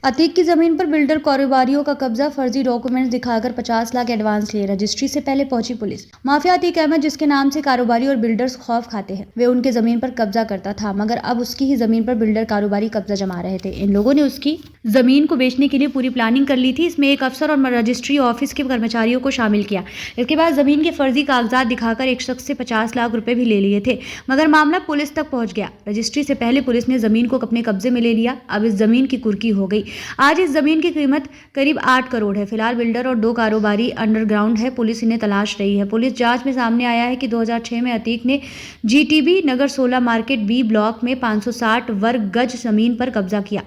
अतीक की जमीन पर बिल्डर कारोबारियों का कब्जा, फर्जी डॉक्यूमेंट्स दिखाकर 50 लाख एडवांस लिए। रजिस्ट्री से पहले पहुंची पुलिस। माफिया अतीक अहमद, जिसके नाम से कारोबारी और बिल्डर्स खौफ खाते हैं, वे उनके जमीन पर कब्जा करता था, मगर अब उसकी ही जमीन पर बिल्डर कारोबारी कब्जा जमा रहे थे। इन लोगों ने उसकी जमीन को बेचने के लिए पूरी प्लानिंग कर ली थी। इसमें एक अफसर और रजिस्ट्री ऑफिस के कर्मचारियों को शामिल किया। इसके बाद जमीन के फर्जी कागजात दिखाकर एक शख्स से 50 लाख रुपए भी ले लिए थे, मगर मामला पुलिस तक पहुंच गया। रजिस्ट्री से पहले पुलिस ने जमीन को अपने कब्जे में ले लिया। अब इस जमीन की कुर्की हो गई। आज इस जमीन की कीमत करीब 8 करोड़ है। फिलहाल बिल्डर और 2 कारोबारी अंडरग्राउंड है। पुलिस इन्हें तलाश रही है। पुलिस जांच में सामने आया है कि 2006 में अतीक ने जीटीबी नगर 16 मार्केट बी ब्लॉक में 560 वर्ग गज जमीन पर कब्जा किया,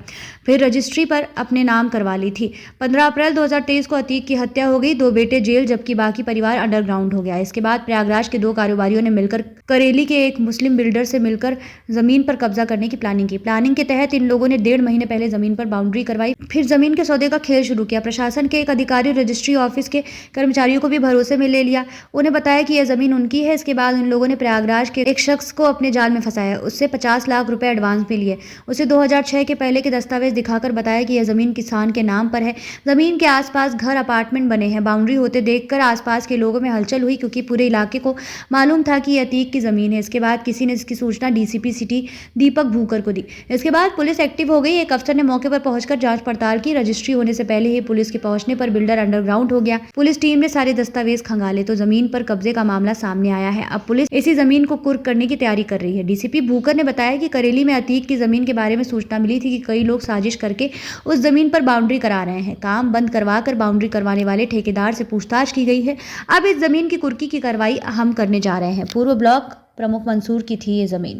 फिर रजिस्ट्री पर अपने नाम करवा ली थी। 15 अप्रैल 2023 को अतीक की हत्या हो गई। 2 बेटे जेल, जबकि बाकी परिवार अंडरग्राउंड हो गया। इसके बाद प्रयागराज के 2 कारोबारियों ने मिलकर करेली के एक मुस्लिम बिल्डर से मिलकर जमीन पर कब्जा करने की प्लानिंग की। प्लानिंग के तहत इन लोगों ने 1.5 महीने पहले जमीन पर बाउंड्री करवाई, फिर जमीन के सौदे का खेल शुरू किया। प्रशासन के एक अधिकारी रजिस्ट्री ऑफिस के कर्मचारियों को भी भरोसे में ले लिया। उन्हें बताया कि यह जमीन उनकी है। इसके बाद इन लोगों ने प्रयागराज के एक शख्स को अपने जाल में फंसाया। उससे 50 लाख रुपए एडवांस भी लिए। उसे 2006 के पहले के दस्तावेज दिखाकर बताया कि यह जमीन किसान के नाम पर है। जमीन के आसपास घर अपार्टमेंट बने हैं। बाउंड्री होते देखकर आसपास के लोगों में हलचल हुई, क्योंकि पूरे इलाके को मालूम था कि यह अतीक की जमीन है। इसके बाद किसी ने इसकी सूचना डीसीपी सिटी दीपक भूकर को दी। इसके बाद पुलिस एक्टिव हो गई। एक अफसर ने मौके पर पहुंचकर जांच पड़ताल की। रजिस्ट्री होने से पहले ही पुलिस के पहुंचने पर बिल्डर अंडरग्राउंड हो गया। पुलिस टीम ने सारे दस्तावेज खंगाले तो जमीन पर कब्जे का मामला सामने आया है। अब पुलिस इसी जमीन को कुर्क करने की तैयारी कर रही है। डीसीपी भूकर ने बताया कि करेली में अतीक की जमीन के बारे में सूचना मिली थी कि कई लोग साजिश करके उस जमीन पर बाउंड्री करा रहे हैं। काम बंद करवाकर बाउंड्री करवाने वाले ठेकेदार से पूछताछ की गई है। अब इस जमीन की कुर्की की कार्रवाई हम करने जा रहे हैं। पूर्व ब्लॉक प्रमुख मंसूर की थी ये जमीन।